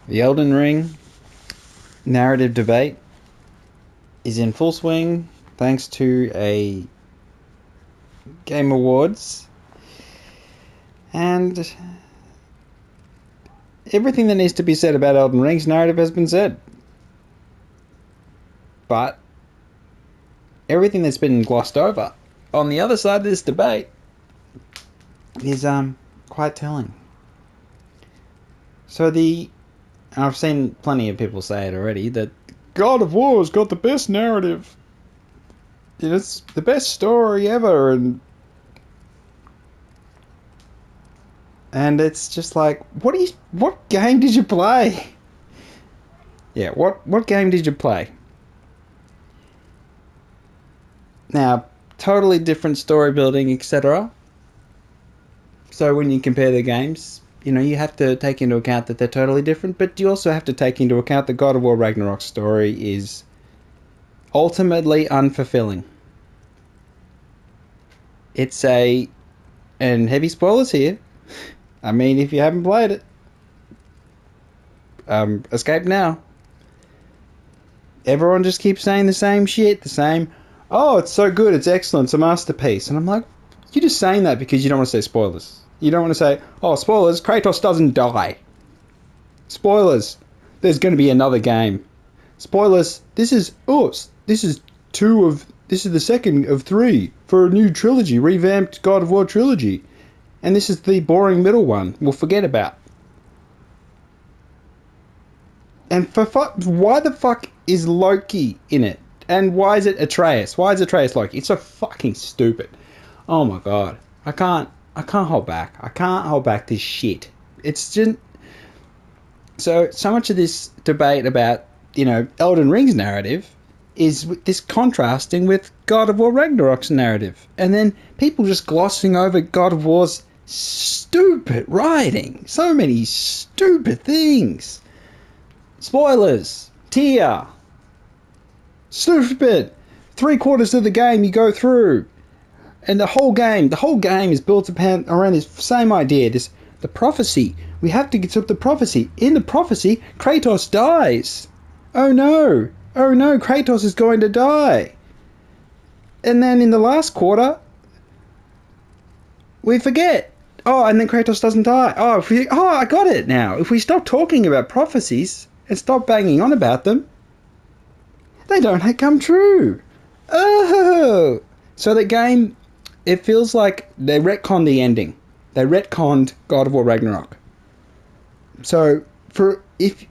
The Elden Ring narrative debate is in full swing thanks to a Game Awards, and everything that needs to be said about Elden Ring's narrative has been said. But everything that's been glossed over on the other side of this debate is quite telling. So I've seen plenty of people say it already, that God of War's got the best narrative. It's the best story ever, and it's just like, what game did you play? Yeah, what game did you play? Now, totally different story building, etc. So when you compare the games, you have to take into account that they're totally different, but you also have to take into account that God of War Ragnarok's story is ultimately unfulfilling. It's and heavy spoilers here. I mean, if you haven't played it, escape now. Everyone just keeps saying the same shit, oh, it's so good, it's excellent, it's a masterpiece. And I'm like, you're just saying that because you don't want to say spoilers. You don't want to say, oh, spoilers, Kratos doesn't die. Spoilers, there's going to be another game. Spoilers, this is the second of three for a new trilogy, revamped God of War trilogy. And this is the boring middle one we'll forget about. And why the fuck is Loki in it? And why is it Atreus? Why is Atreus Loki? It's so fucking stupid. Oh my god. I can't hold back. I can't hold back this shit. It's just... So much of this debate about, Elden Ring's narrative is this contrasting with God of War Ragnarok's narrative. And then people just glossing over God of War's stupid writing. So many stupid things. Spoilers. Tear. Stupid. 3/4 of the game you go through. And the whole game is built around this same idea, the prophecy. We have to get to the prophecy. In the prophecy, Kratos dies. Oh no, Kratos is going to die. And then in the last quarter, we forget. Oh, and then Kratos doesn't die. I got it now. If we stop talking about prophecies and stop banging on about them, they don't come true. Oh, so the game... It feels like they retconned the ending. They retconned God of War Ragnarok. So it's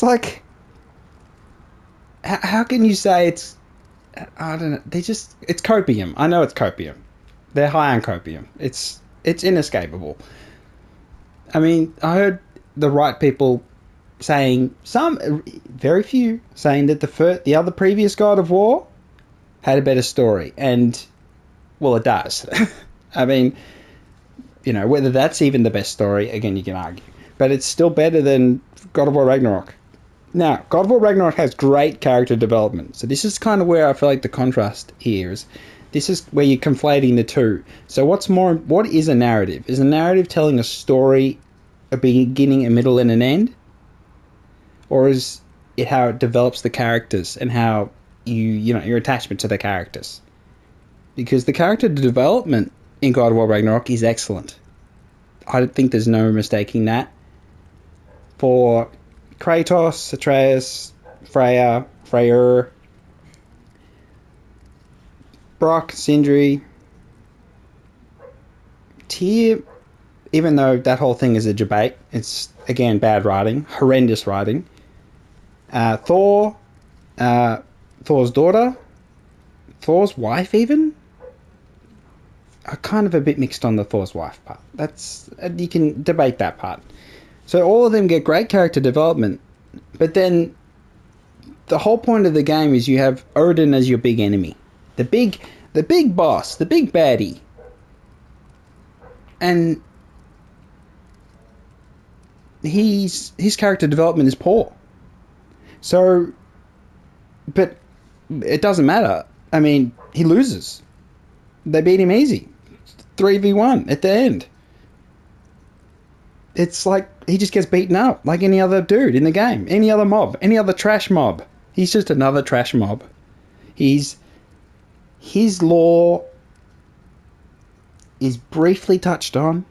like, how can you say it's... I don't know. It's copium. I know it's copium. They're high on copium. It's inescapable. I mean, I heard the right people saying, very few, saying that the other previous God of War had a better story, and well, it does. I mean, whether that's even the best story, again, you can argue, but it's still better than God of War Ragnarok. Now, God of War Ragnarok has great character development, so this is kind of where I feel like the contrast here is. This is where you're conflating the two. So what is a narrative? Is a narrative telling a story, a beginning, a middle, and an end? Or is it how it develops the characters and how your attachment to the characters? Because the character development in God of War Ragnarok is excellent. I don't think there's no mistaking that. For Kratos, Atreus, Freyr, Brock, Sindri, Tyr, even though that whole thing is a debate, it's, again, bad writing, horrendous writing. Thor, Thor's daughter, Thor's wife even? I'm kind of a bit mixed on the Thor's wife part. You can debate that part. So all of them get great character development, but then the whole point of the game is you have Odin as your big enemy. The big boss, the big baddie. And his character development is poor. So, but it doesn't matter. I mean, he loses. They beat him easy. 3v1 at the end. It's like he just gets beaten up like any other dude in the game, any other mob, any other trash mob. He's just another trash mob. He's his lore is briefly touched on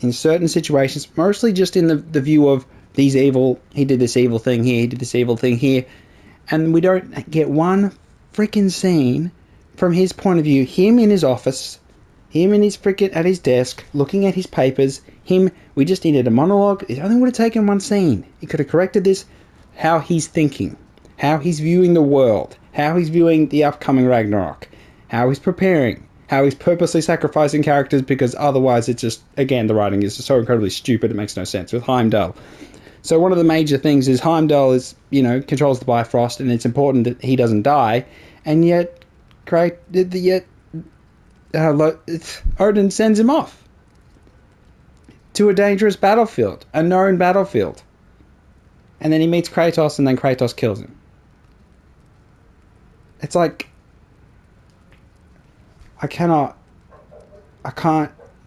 in certain situations, mostly just in the view of he's evil, he did this evil thing here, he did this evil thing here, and we don't get one freaking scene from his point of view. Him in his office, him in his freaking at his desk, looking at his papers. Him, we just needed a monologue. It only would have taken one scene. He could have corrected this. How he's thinking, how he's viewing the world, how he's viewing the upcoming Ragnarok, how he's preparing, how he's purposely sacrificing characters because otherwise it's just, again, the writing is so incredibly stupid it makes no sense with Heimdall. So one of the major things is Heimdall is, controls the Bifrost, and it's important that he doesn't die, and yet Odin sends him off to a dangerous battlefield, a known battlefield. And then he meets Kratos, and then Kratos kills him. It's like, I can't,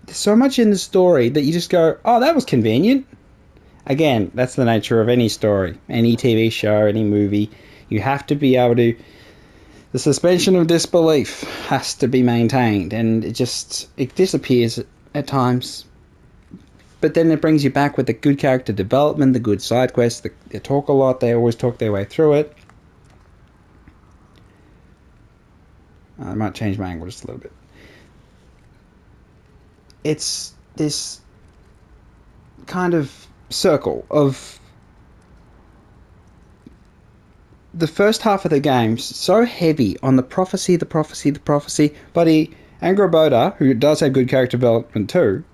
there's so much in the story that you just go, oh, that was convenient. Again, that's the nature of any story, any TV show, any movie. You have to be able to, the suspension of disbelief has to be maintained, and it disappears at times. But then it brings you back with the good character development, the good side quests, they talk a lot, they always talk their way through it. I might change my angle just a little bit. It's this kind of circle of the first half of the game so heavy on the prophecy, buddy. Angrboda, who does have good character development too,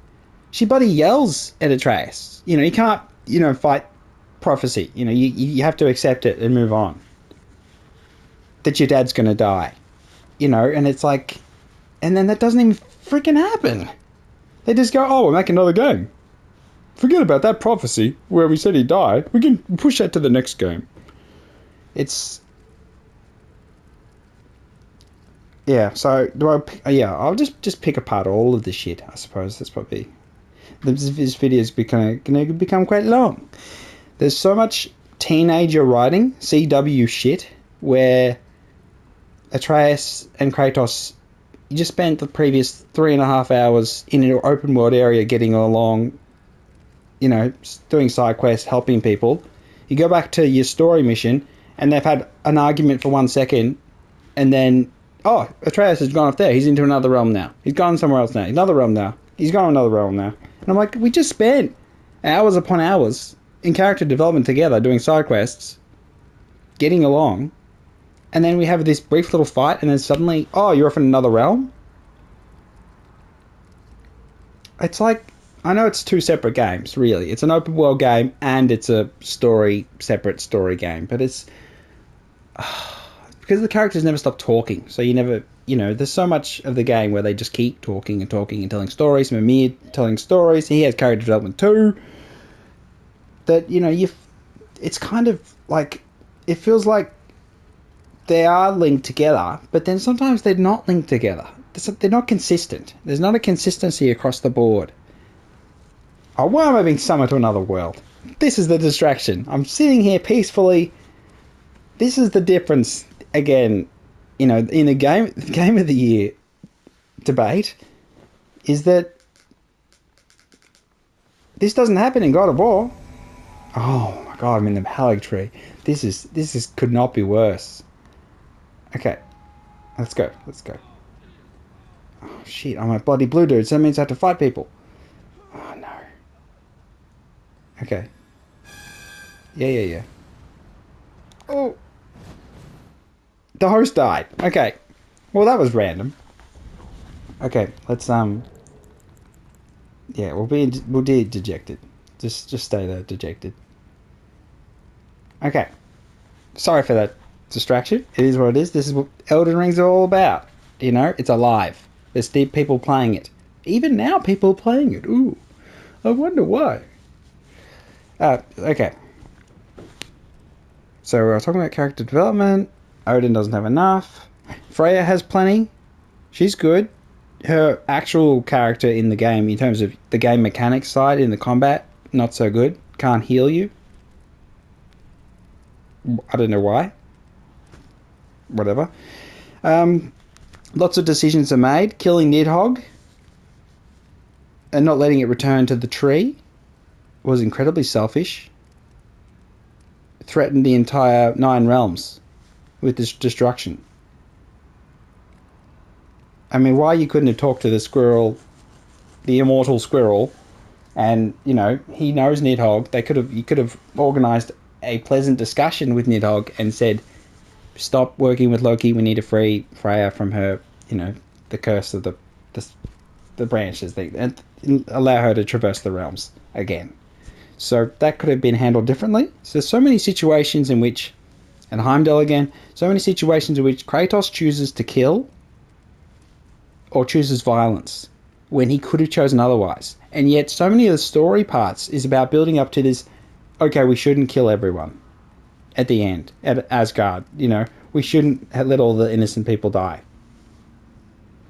she buddy yells at Atreus. You can't, fight prophecy. You have to accept it and move on. That your dad's gonna die. And it's like, and then that doesn't even freaking happen. They just go, oh, we'll make another game. Forget about that prophecy where we said he died. We can push that to the next game. So I'll just pick apart all of the shit, I suppose. That's probably, this video is going to become quite long. There's so much teenager writing, CW shit, where Atreus and Kratos, you just spent the previous 3.5 hours in an open world area getting along, doing side quests, helping people. You go back to your story mission, and they've had an argument for 1 second, and then, oh, Atreus has gone off there. He's into another realm now. He's gone somewhere else now. Another realm now. He's gone another realm now. And I'm like, we just spent hours upon hours in character development together, doing side quests, getting along, and then we have this brief little fight, and then suddenly, oh, you're off in another realm? It's like, I know it's two separate games, really. It's an open world game, and it's a separate story game, but it's because the characters never stop talking, so you never, there's so much of the game where they just keep talking and talking and telling stories. Mimir telling stories, he has character development too, that, it's kind of like, it feels like they are linked together, but then sometimes they're not linked together. They're not consistent. There's not a consistency across the board. Oh, why am I being summoned to another world? This is the distraction. I'm sitting here peacefully. This is the difference, again, in the game of the year debate, is that this doesn't happen in God of War. Oh my god, I'm in the Haligtree. This could not be worse. Okay, let's go. Oh shit, I'm a bloody blue dude, so that means I have to fight people. Oh no. Okay. Yeah. Oh. The host died. Okay. Well, that was random. Okay, let's yeah, we'll be dejected. Just stay there, dejected. Okay. Sorry for that distraction. It is what it is. This is what Elden Rings are all about. It's alive. There's people playing it. Even now, people are playing it. Ooh. I wonder why. Okay. So we're talking about character development. Odin doesn't have enough. Freya has plenty. She's good. Her actual character in the game, in terms of the game mechanics side, in the combat, not so good. Can't heal you. I don't know why. Whatever. Lots of decisions are made. Killing Nidhogg and not letting it return to the tree was incredibly selfish. Threatened the entire 9 realms with this destruction. I mean, why you couldn't have talked to the squirrel, the immortal squirrel, and, you know, he knows Nidhogg. You could have organised a pleasant discussion with Nidhogg and said, stop working with Loki, we need to free Freya from her, you know, the curse of the branches, and allow her to traverse the realms again. So that could have been handled differently. So there's so many situations in which, and Heimdall again, so many situations in which Kratos chooses to kill or chooses violence when he could have chosen otherwise. And yet so many of the story parts is about building up to this, okay, we shouldn't kill everyone at the end, at Asgard, you know, we shouldn't let all the innocent people die.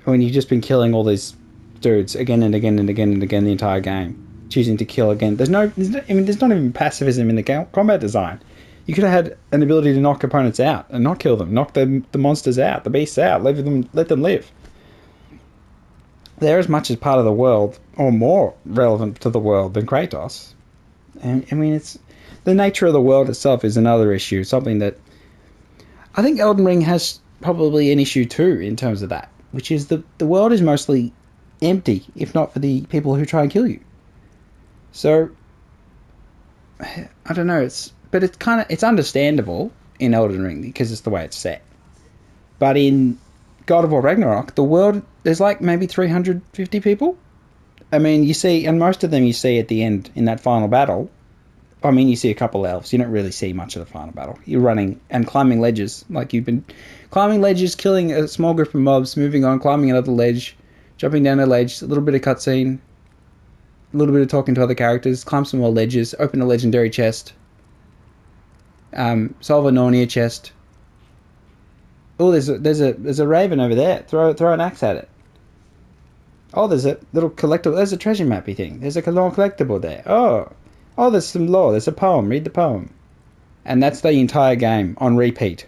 When you've just been killing all these dudes again and again and again and again the entire game, choosing to kill again. There's not even pacifism in the combat design. You could have had an ability to knock opponents out and not kill them, knock the monsters out, the beasts out, let them live. They're as much as part of the world, or more relevant to the world than Kratos. And I mean, it's the nature of the world itself is another issue, something that I think Elden Ring has probably an issue too in terms of that, which is the world is mostly empty, if not for the people who try and kill you. So I don't know, it's understandable in Elden Ring because it's the way it's set. But in God of War Ragnarok, the world, there's like maybe 350 people. I mean, you see, and most of them you see at the end in that final battle. I mean, you see a couple elves. You don't really see much of the final battle. You're running and climbing ledges. Like you've been climbing ledges, killing a small group of mobs, moving on, climbing another ledge, jumping down a ledge, a little bit of cutscene, a little bit of talking to other characters, climb some more ledges, open a legendary chest, solve a Narnia chest. Oh, there's a raven over there. Throw an axe at it. Oh, there's a little collectible. There's a treasure mappy thing. There's a little collectible there. Oh, there's some lore. There's a poem. Read the poem. And that's the entire game on repeat.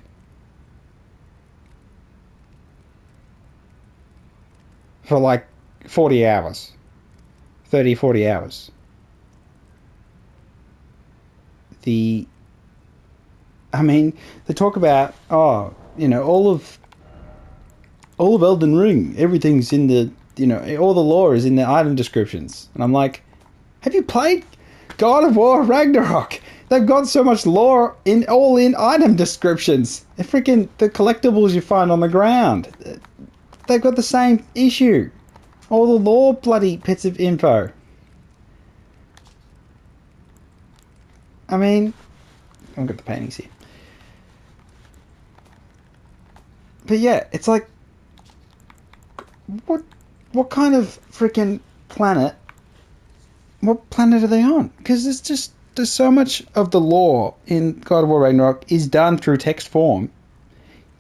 For like 40 hours. 30, 40 hours. They talk about, you know, all of Elden Ring, everything's in the, you know, all the lore is in the item descriptions. And I'm like, have you played God of War Ragnarok? They've got so much lore in item descriptions. The collectibles you find on the ground, they've got the same issue. All the lore bloody bits of info. I mean, I've got the paintings here. But yeah, it's like, what kind of freaking planet? What planet are they on? Because there's so much of the lore in God of War Ragnarok is done through text form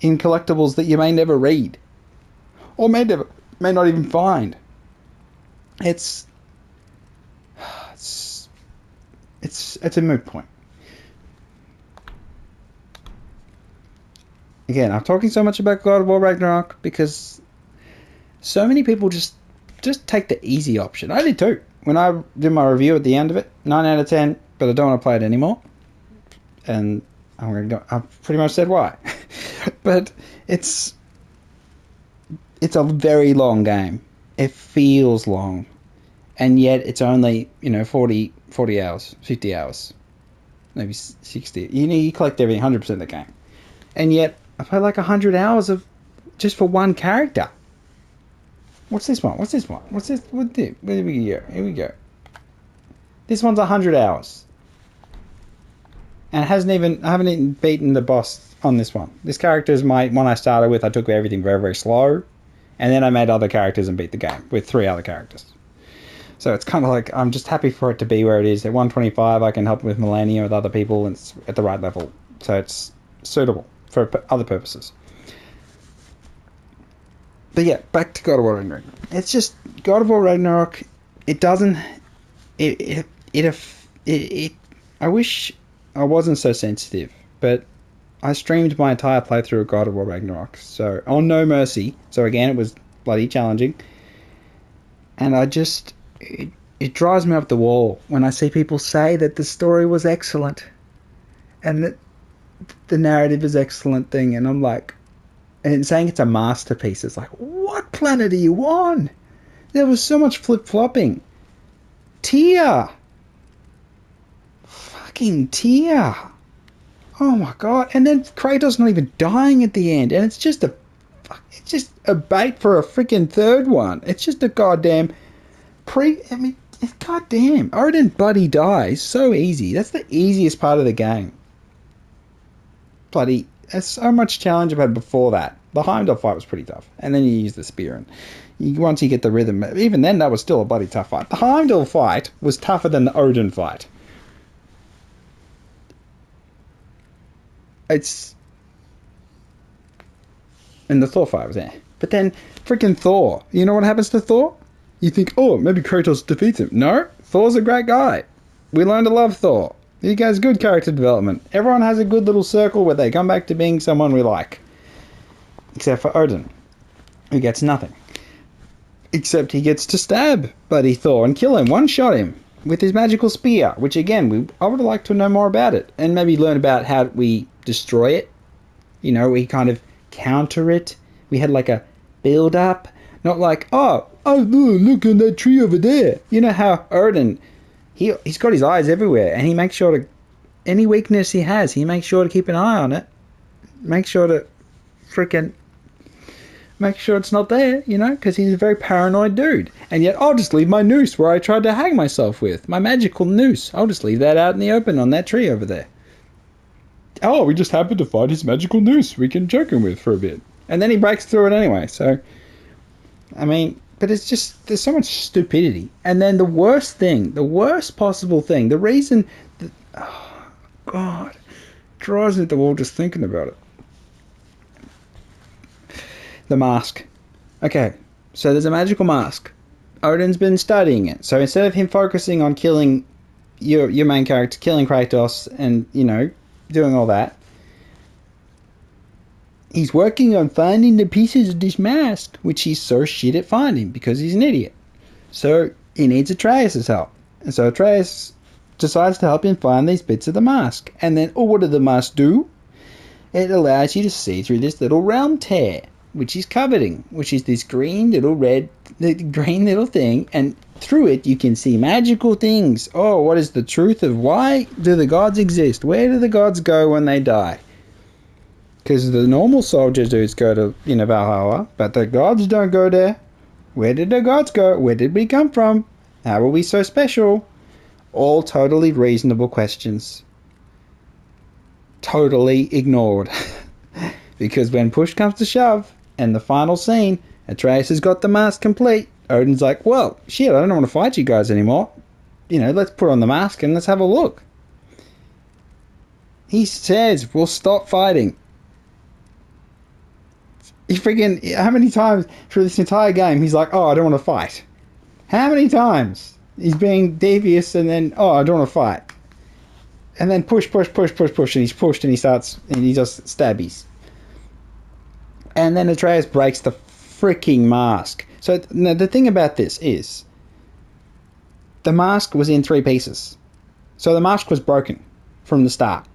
in collectibles that you may never read or may not even find. It's a moot point. Again, I'm talking so much about God of War Ragnarok because so many people just take the easy option. I did too. When I did my review at the end of it, 9 out of 10, but I don't want to play it anymore. And I've pretty much said why. But it's a very long game. It feels long. And yet it's only, 40 hours, 50 hours, maybe 60. You collect everything, 100% of the game. And yet I played like 100 hours of just for one character. What's this one? What's this? Here we go. This one's 100 hours. And I haven't even beaten the boss on this one. This character is one I started with. I took everything very, very slow. And then I made other characters and beat the game with 3 other characters. So it's kind of like, I'm just happy for it to be where it is. At 125, I can help with Melania with other people, and it's at the right level. So it's suitable for other purposes. But yeah, back to God of War Ragnarok. It's just God of War Ragnarok. It doesn't. It it I wish I wasn't so sensitive, but I streamed my entire playthrough of God of War Ragnarok, so on No Mercy. So again, it was bloody challenging, and it drives me up the wall when I see people say that the story was excellent and that the narrative is excellent thing, and I'm like, and saying it's a masterpiece. It's like, what planet are you on? There was so much flip flopping. Tear, fucking tear. Oh my god! And then Kratos not even dying at the end, and it's just a bait for a freaking third one. It's just a goddamn I mean, goddamn, Odin bloody dies so easy. That's the easiest part of the game. Bloody, there's so much challenge I've had before that. The Heimdall fight was pretty tough, and then you use the spear, and once you get the rhythm, even then that was still a bloody tough fight. The Heimdall fight was tougher than the Odin fight. It's and the Thor fight was there. But then freaking Thor, you know what happens to Thor? You think, oh, maybe Kratos defeats him. No, Thor's a great guy. We learn to love Thor. He has good character development. Everyone has a good little circle where they come back to being someone we like. Except for Odin, who gets nothing. Except he gets to stab bloody Thor and kill him, one-shot him with his magical spear, which again, I would have liked to know more about it and maybe learn about how we destroy it. You know, we kind of counter it. We had like a build-up, not like, oh, look at that tree over there. You know how Odin, he's got his eyes everywhere, and he makes sure to, any weakness he has, he makes sure to keep an eye on it. Make sure to freaking make sure it's not there, you know, because he's a very paranoid dude. And yet I'll just leave my noose where I tried to hang myself with. My magical noose. I'll just leave that out in the open on that tree over there. Oh, we just happened to find his magical noose we can joke him with for a bit. And then he breaks through it anyway, so... I mean, but it's just... There's so much stupidity. And then the worst thing, the worst possible thing, the reason... oh, God. Drives me at the wall just thinking about it. The mask. Okay, so there's a magical mask. Odin's been studying it. So instead of him focusing on killing your main character, killing Kratos and, you know, doing all that, he's working on finding the pieces of this mask, which he's so shit at finding because he's an idiot. So he needs Atreus' help. And so Atreus decides to help him find these bits of the mask. And then, what did the mask do? It allows you to see through this little realm tear, which he's coveting, which is this green little thing, and through it you can see magical things. Oh, what is the truth of why do the gods exist? Where do the gods go when they die? Because the normal soldier dudes go to, you know, Valhalla, but the gods don't go there. Where did the gods go? Where did we come from? How are we so special? All totally reasonable questions. Totally ignored. Because when push comes to shove, and the final scene, Atreus has got the mask complete. Odin's like, well, shit, I don't want to fight you guys anymore. You know, let's put on the mask and let's have a look. He says, we'll stop fighting. He freaking, how many times through this entire game, he's like, oh, I don't want to fight. How many times? He's being devious and then, oh, I don't want to fight. And then push, and he's pushed and he starts, and he does stabbies. And then Atreus breaks the freaking mask. So the thing about this is, the mask was in 3 pieces. So the mask was broken from the start.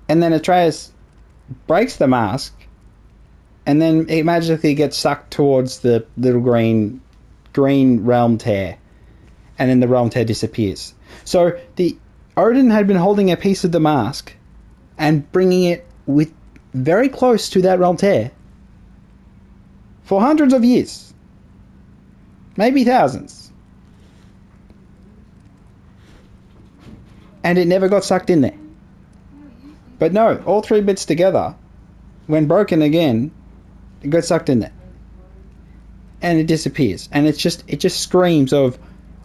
And then Atreus breaks the mask, and then it magically gets sucked towards the little green realm tear. And then the realm tear disappears. So Odin had been holding a piece of the mask and bringing it with very close to that realm tear for hundreds of years, maybe thousands, and it never got sucked in there. But no, all 3 bits together, when broken again, it got sucked in there, and it disappears. And it just screams of,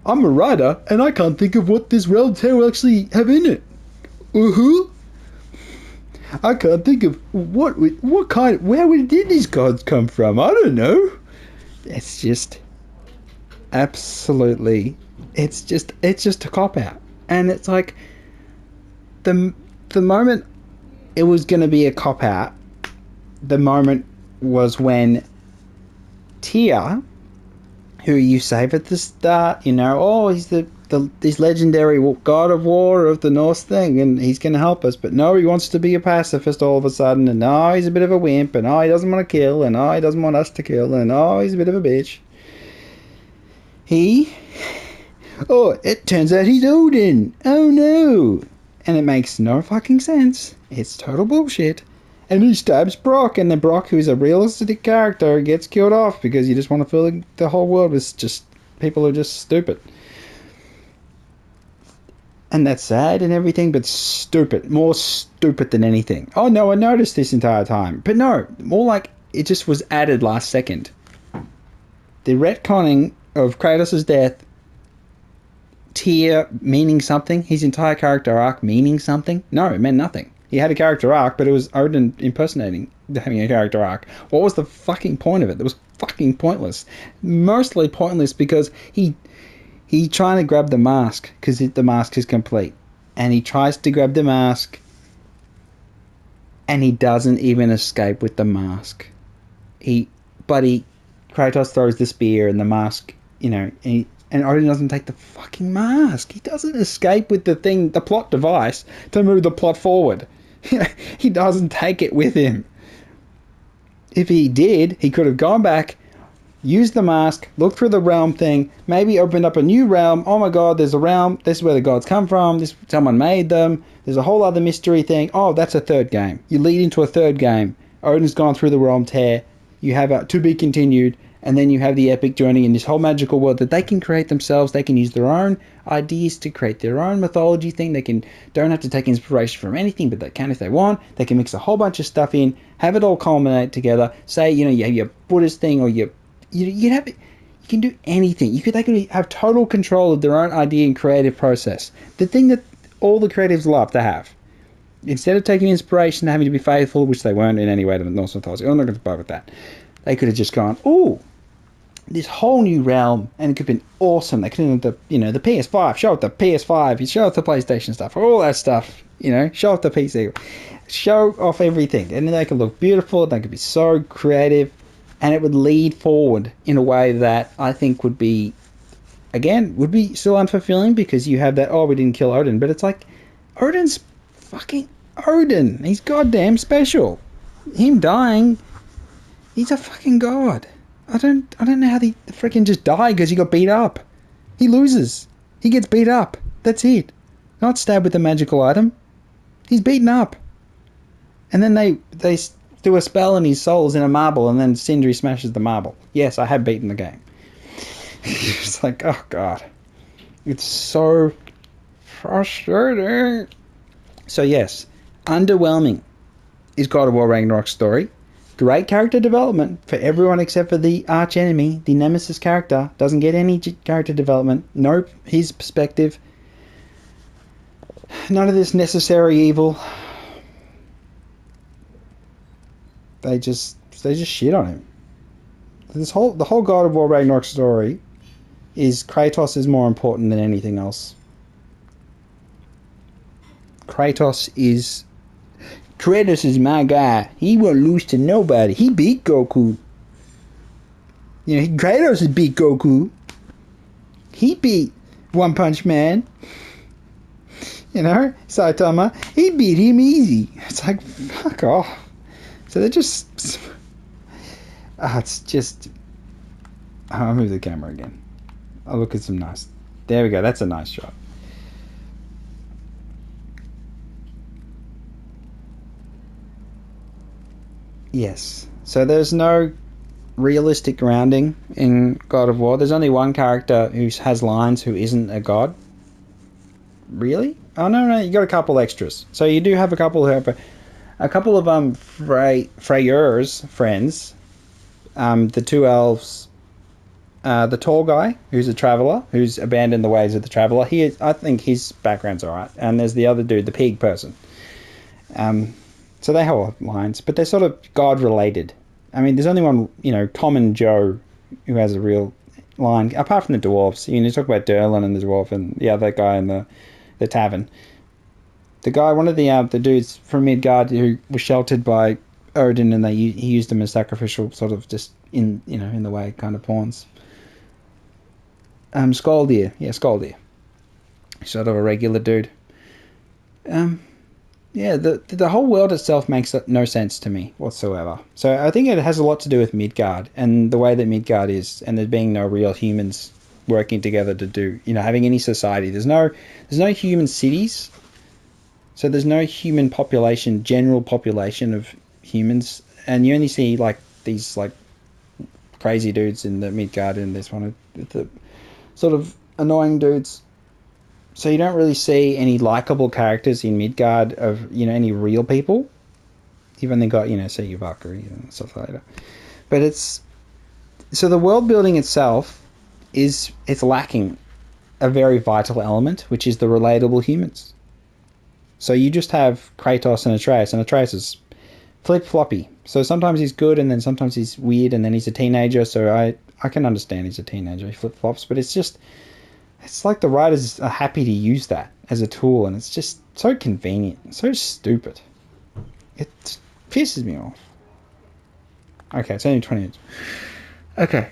I'm a writer and I can't think of what this realm tear will actually have in it. I can't think of what kind, where did these gods come from? I don't know. It's just, absolutely. It's just a cop out, and it's like the the moment it was going to be a cop out, the moment was when Tyr, who you save at the start, oh, he's this legendary god of war of the Norse thing, and he's going to help us. But no, he wants to be a pacifist all of a sudden, and no, he's a bit of a wimp, and oh, he doesn't want to kill, and oh, he doesn't want us to kill, and oh, he's a bit of a bitch. It turns out he's Odin. Oh no. And it makes no fucking sense. It's total bullshit. And he stabs Brock, and then Brock, who's a realistic character, gets killed off because you just want to fill the whole world with just people who are just stupid. And that's sad and everything, but stupid. More stupid than anything. Oh no, I noticed this entire time. But no, more like it just was added last second. The retconning of Kratos' death, Tyr meaning something, his entire character arc meaning something. No, it meant nothing. He had a character arc, but it was Odin impersonating having a character arc. What was the fucking point of it? It was fucking pointless. Mostly pointless because he trying to grab the mask because the mask is complete. And he tries to grab the mask and he doesn't even escape with the mask. Kratos throws the spear and the mask, and Odin doesn't take the fucking mask. He doesn't escape with the plot device to move the plot forward. He doesn't take it with him. If he did, he could have gone back, used the mask, looked through the realm thing, maybe opened up a new realm. Oh my god, there's a realm. This is where the gods come from. Someone made them. There's a whole other mystery thing. Oh, that's a third game. You lead into a third game. Odin's gone through the realm tear. You have a to be continued. And then you have the epic journey in this whole magical world that they can create themselves. They can use their own ideas to create their own mythology thing. Don't have to take inspiration from anything, but they can if they want. They can mix a whole bunch of stuff in, have it all culminate together. Say, you have your Buddhist thing, or you can do anything. They could have total control of their own idea and creative process. The thing that all the creatives love to have. Instead of taking inspiration and having to be faithful, which they weren't in any way to the Norse mythology. I'm not going to bother with that. They could have just gone, ooh, this whole new realm, and it could have been awesome. They could have done the PS5, show off the PS5, show off the PlayStation stuff, all that stuff, show off the PC, show off everything. And then they could look beautiful, they could be so creative, and it would lead forward in a way that I think would be still unfulfilling because you have that, we didn't kill Odin, but it's like, Odin's fucking Odin. He's goddamn special. Him dying, he's a fucking god. I don't know how they freaking just die because he got beat up. He loses. He gets beat up. That's it. Not stabbed with a magical item. He's beaten up. And then they do a spell and his soul's in a marble and then Sindri smashes the marble. Yes, I have beaten the game. It's like, oh god. It's so frustrating. So yes, underwhelming is God of War Ragnarok's story. Great character development for everyone except for the arch enemy. The Nemesis character doesn't get any character development. Nope, his perspective. None of this necessary evil. They just shit on him. The whole God of War Ragnarok story is Kratos is more important than anything else. Kratos is my guy. He won't lose to nobody. He beat Goku. Kratos beat Goku. He beat One Punch Man. Saitama. He beat him easy. It's like, fuck off. So they're just... it's just... I'll move the camera again. I'll look at some nice... There we go. That's a nice shot. Yes. So there's no realistic grounding in God of War. There's only one character who has lines who isn't a god. Really? Oh, no, you got a couple extras. So you do have a couple of Freyr's friends. The two elves. The tall guy, who's a traveller, who's abandoned the ways of the traveller. I think his background's alright. And there's the other dude, the pig person. So they have lines, but they're sort of God-related. I mean, there's only one, Tom and Joe, who has a real line, apart from the dwarves. You talk about Derlin and the dwarf and the other guy in the tavern. The guy, one of the dudes from Midgard who was sheltered by Odin, and he used them as sacrificial, sort of just in the way kind of pawns. Skaldir, yeah, Skaldir, sort of a regular dude. Yeah, the whole world itself makes no sense to me whatsoever. So I think it has a lot to do with Midgard and the way that Midgard is, and there being no real humans working together to do, having any society. There's no human cities, so there's no human population, general population of humans, and you only see like these like crazy dudes in the Midgard, and there's one of the sort of annoying dudes. So you don't really see any likable characters in Midgard of any real people. You've only got say Valkyrie and stuff like that. But it's so the world building itself it's lacking a very vital element, which is the relatable humans. So you just have Kratos and Atreus is flip floppy. So sometimes he's good, and then sometimes he's weird, and then he's a teenager. So I can understand he's a teenager. He flip flops, but it's like the writers are happy to use that as a tool, and it's just so convenient, so stupid. It pisses me off. Okay, it's only 20 minutes. Okay.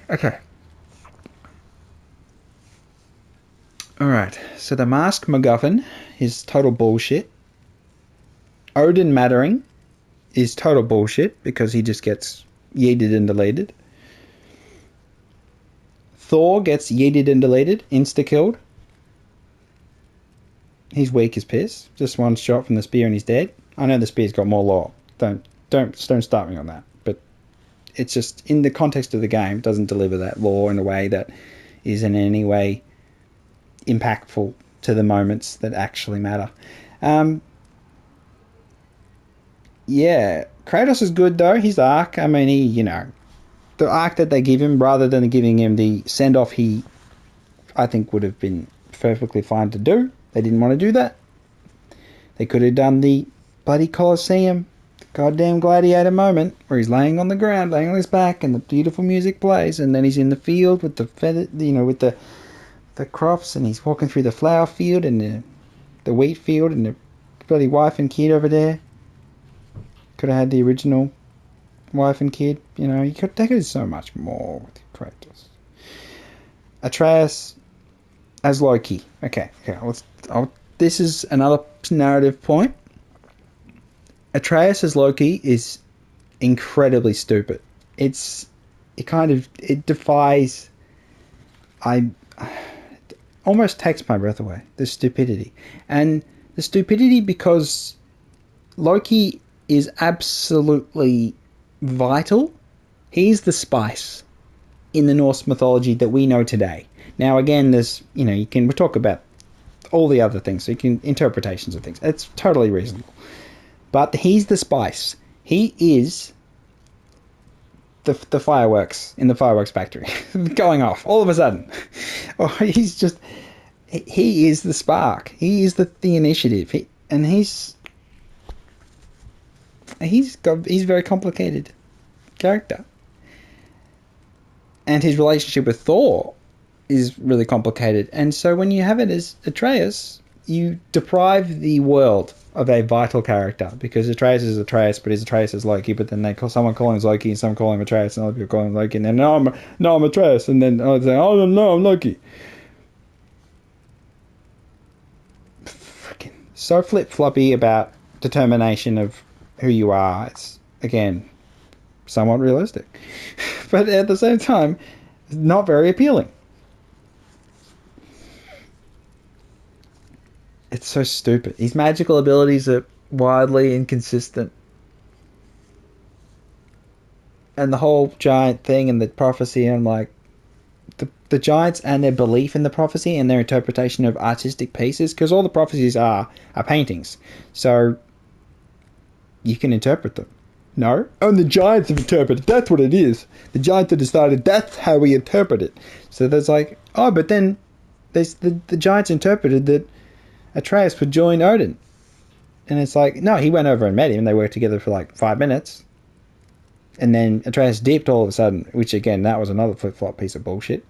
Alright, so the mask MacGuffin is total bullshit. Odin mattering is total bullshit because he just gets yeeted and deleted. Thor gets yeeted and deleted, insta-killed. He's weak as piss. Just one shot from the spear and he's dead. I know the spear's got more lore. Don't start me on that. But it's just, in the context of the game, it doesn't deliver that lore in a way that is in any way impactful to the moments that actually matter. Yeah, Kratos is good though. His arc, I mean, the arc that they give him, rather than giving him the send-off I think would have been perfectly fine to do. They didn't want to do that. They could have done the bloody Colosseum, goddamn gladiator moment, where he's laying on the ground, laying on his back, and the beautiful music plays, and then he's in the field with the feather, with the crops, and he's walking through the flower field and the wheat field, and the bloody wife and kid over there. Could have had the original wife and kid. They could do so much more with Kratos. Atreus as Loki. Okay. This is another narrative point. Atreus as Loki is incredibly stupid. It defies. It almost takes my breath away. The stupidity, and the stupidity because Loki is absolutely vital. He's the spice in the Norse mythology that we know today. Now, again, there's, we talk about all the other things, so you can, interpretations of things. It's totally reasonable. But he's the spice. He is the fireworks in the fireworks factory going off all of a sudden. He is the spark. He is the initiative. He's a very complicated character, and his relationship with Thor is really complicated. And so when you have it as Atreus, you deprive the world of a vital character, because Atreus is Atreus, but he's Atreus as Loki. But then someone call him Loki, and some call him Atreus, and other people call him Loki, and then no, I'm Atreus, and then oh no, I'm Loki. Freaking so flip floppy about determination of who you are. It's, again, somewhat realistic, but at the same time, not very appealing. It's so stupid. His magical abilities are wildly inconsistent, and the whole giant thing and the prophecy, and like the giants and their belief in the prophecy and their interpretation of artistic pieces, because all the prophecies are paintings, so you can interpret them. No? And the giants have interpreted. That's what it is. The giants have decided that's how we interpret it. So there's like, but then there's the giants interpreted that Atreus would join Odin. And it's like, no, he went over and met him, and they worked together for like 5 minutes. And then Atreus dipped all of a sudden, which again, that was another flip-flop piece of bullshit.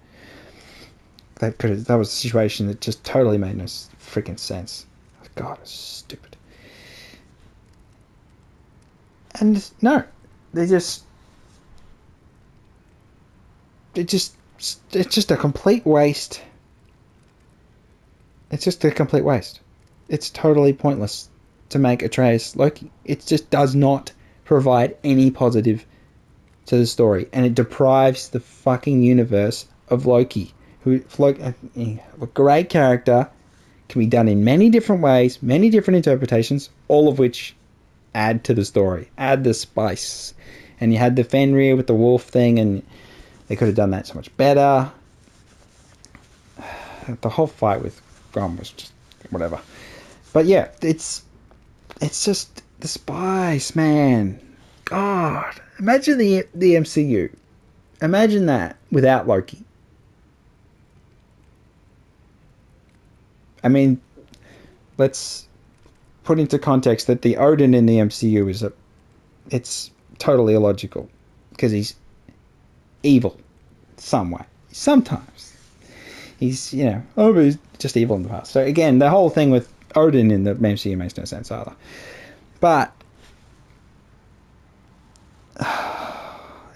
that was a situation that just totally made no freaking sense. God, it's stupid. And no, they just it's just a complete waste. It's just a complete waste. It's totally pointless to make Atreus Loki. It just does not provide any positive to the story, and it deprives the fucking universe of Loki, who a great character, can be done in many different ways, many different interpretations, all of which add to the story, add the spice. And you had the Fenrir with the wolf thing, and they could have done that so much better. The whole fight with Grom was just whatever. But yeah, it's just the spice, man. God, imagine the MCU. Imagine that without Loki. I mean, let's put into context that the Odin in the MCU it's totally illogical because he's evil some way. Sometimes he's, but he's just evil in the past. So again, the whole thing with Odin in the MCU makes no sense either. But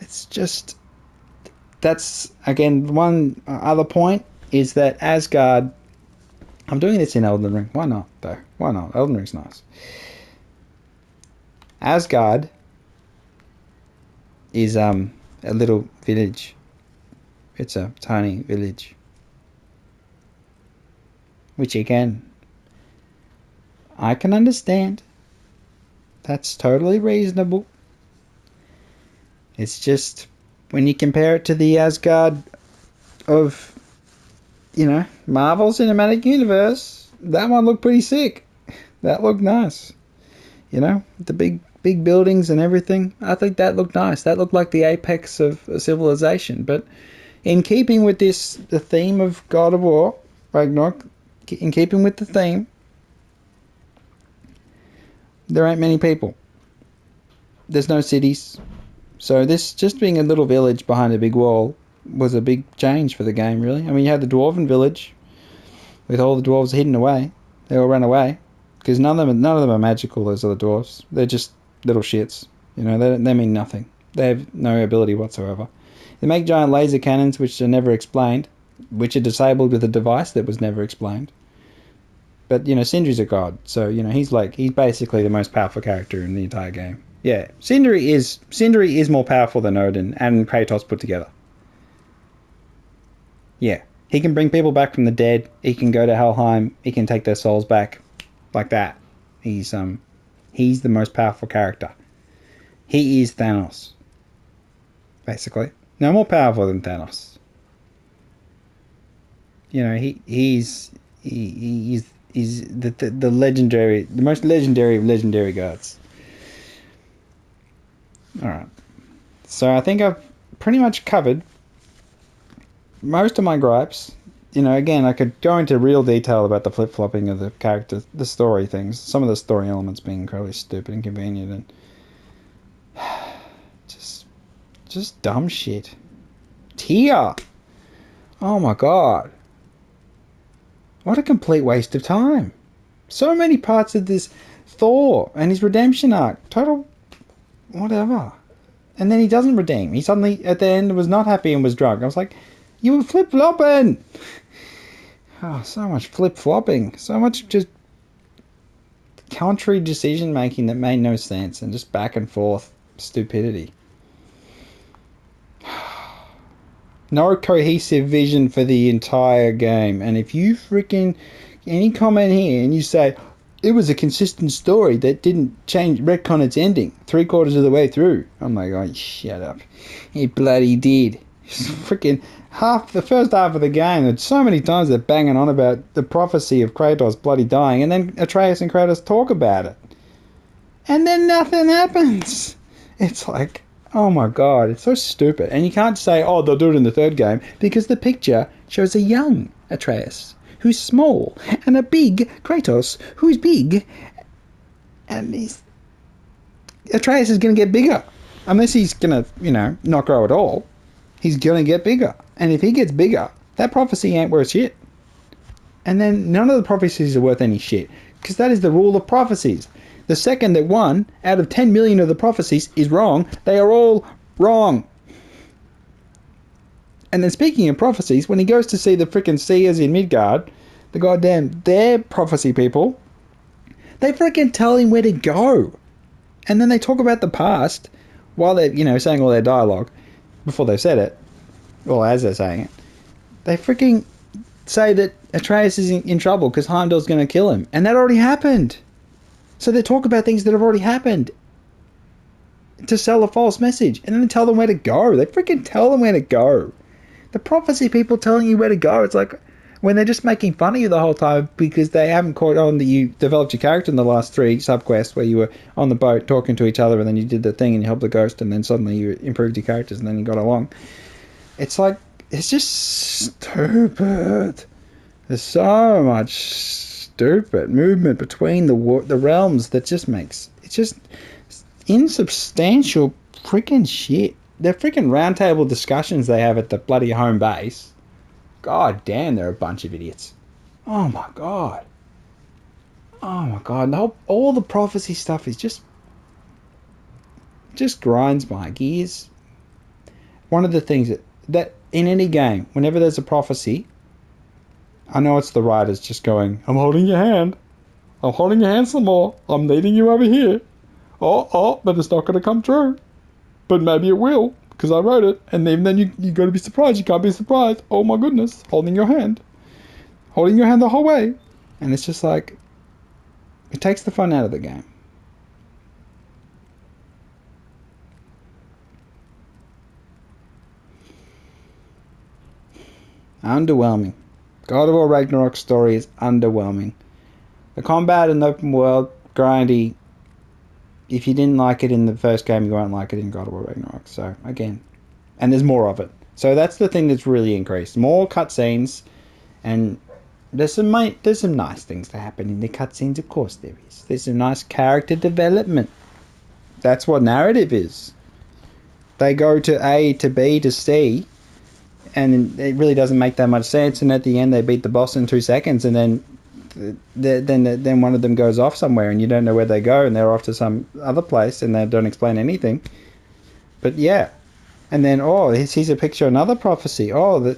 it's just, that's again one other point is that Asgard. I'm doing this in Elden Ring. Why not, though? Why not? Elden Ring's nice. Asgard is a little village. It's a tiny village. Which, again, I can understand. That's totally reasonable. It's just, when you compare it to the Asgard of Marvel Cinematic Universe, that one looked pretty sick. That looked nice. The big buildings and everything. I think that looked nice. That looked like the apex of civilization. But in keeping with the theme of God of War, Ragnarok, in keeping with the theme, there ain't many people. There's no cities. So this just being a little village behind a big wall was a big change for the game, really. I mean, you had the dwarven village with all the dwarves hidden away. They all ran away because none of them are magical. Those other dwarves, they're just little shits. They mean nothing. They have no ability whatsoever. They make giant laser cannons, which are never explained, which are disabled with a device that was never explained. But Sindri's a god, so he's basically the most powerful character in the entire game. Yeah, Sindri is more powerful than Odin and Kratos put together. Yeah, he can bring people back from the dead. He can go to Helheim. He can take their souls back, like that. He's the most powerful character. He is Thanos, basically. No more powerful than Thanos. He's the legendary, the most legendary of legendary gods. All right, so I think I've pretty much covered most of my gripes. Again, I could go into real detail about the flip-flopping of the character, the story things, some of the story elements being incredibly stupid and convenient and just dumb shit. Tyr! Oh my god. What a complete waste of time. So many parts of this Thor and his redemption arc. Total whatever. And then he doesn't redeem. He suddenly, at the end, was not happy and was drunk. I was like, you were flip-flopping! Oh, so much flip-flopping. So much just country decision-making that made no sense and just back and forth stupidity. No cohesive vision for the entire game. And if you freaking any comment here and you say it was a consistent story that didn't retcon its ending 3/4 of the way through, I'm like, oh, shut up. It bloody did. Freaking the first half of the game, there's so many times they're banging on about the prophecy of Kratos bloody dying, and then Atreus and Kratos talk about it. And then nothing happens. It's like, oh my god, it's so stupid. And you can't say, oh, they'll do it in the third game, because the picture shows a young Atreus who's small, and a big Kratos who's big, and Atreus is going to get bigger. Unless he's going to, not grow at all. He's going to get bigger. And if he gets bigger, That prophecy ain't worth shit. And then none of the prophecies are worth any shit, because that is the rule of prophecies. The second that 1 out of 10 million of the prophecies is wrong, they are all wrong. And then speaking of prophecies, when he goes to see the frickin' seers in Midgard, the goddamn, their prophecy people, they frickin' tell him where to go. And then they talk about the past while they're, saying all their dialogue before they've said it, or as they're saying it. They freaking say that Atreus is in trouble because Heimdall's going to kill him. And that already happened. So they talk about things that have already happened to sell a false message. And then they tell them where to go. They freaking tell them where to go. The prophecy people telling you where to go, it's like when they're just making fun of you the whole time because they haven't caught on that you developed your character in the last 3 subquests where you were on the boat talking to each other and then you did the thing and you helped the ghost and then suddenly you improved your characters and then you got along. It's like, it's just stupid. There's so much stupid movement between the realms that just makes, it's just insubstantial freaking shit. The freaking roundtable discussions they have at the bloody home base, god damn, they're a bunch of idiots. Oh my god. All the prophecy stuff is just grinds my gears. One of the things that in any game, whenever there's a prophecy, I know it's the writers just going, I'm holding your hand. I'm holding your hand some more. I'm leading you over here. Oh, but it's not going to come true. But maybe it will, because I wrote it. And even then you got to be surprised. You can't be surprised. Oh my goodness, holding your hand. Holding your hand the whole way. And it's just like, it takes the fun out of the game. Underwhelming. God of War Ragnarok story is underwhelming. The combat in the open world, grindy. If you didn't like it in the first game, you won't like it in God of War Ragnarok. So, again. And there's more of it. So that's the thing that's really increased. More cutscenes. And there's some nice things to happen in the cutscenes, of course there is. There's some nice character development. That's what narrative is. They go to A to B to C. And it really doesn't make that much sense. And at the end, they beat the boss in 2 seconds. And then one of them goes off somewhere and you don't know where they go and they're off to some other place and they don't explain anything. But yeah. And then, he sees a picture of another prophecy.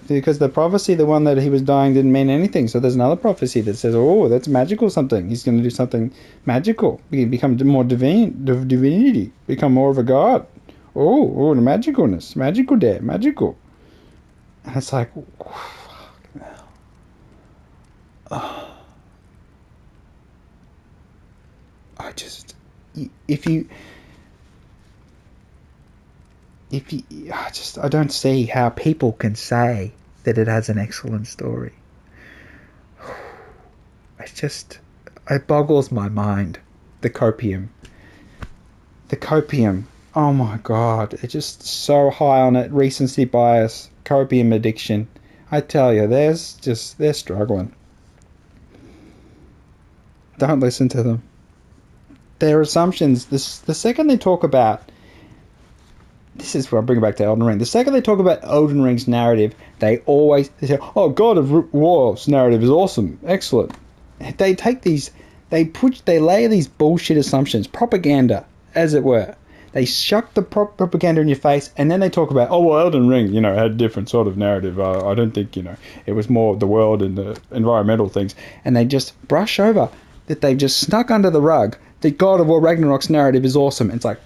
Because the prophecy, the one that he was dying, didn't mean anything. So there's another prophecy that says, that's magical something. He's going to do something magical. He become more divinity. Become more of a god. The magicalness. Magical there. Magical. And it's like, fucking hell. I don't see how people can say that it has an excellent story. It boggles my mind. The copium. Oh my god, it's just so high on it. Recency bias, copium addiction. I tell you, they're struggling. Don't listen to them. Their assumptions, the second they talk about, this is where I bring it back to Elden Ring. The second they talk about Elden Ring's narrative, they say, God of War's narrative is awesome, excellent. They take they layer these bullshit assumptions, propaganda, as it were. They shuck the propaganda in your face, and then they talk about, Elden Ring, had a different sort of narrative. I don't think, it was more the world and the environmental things. And they just brush over that they've just snuck under the rug that God of War Ragnarok's narrative is awesome. It's like,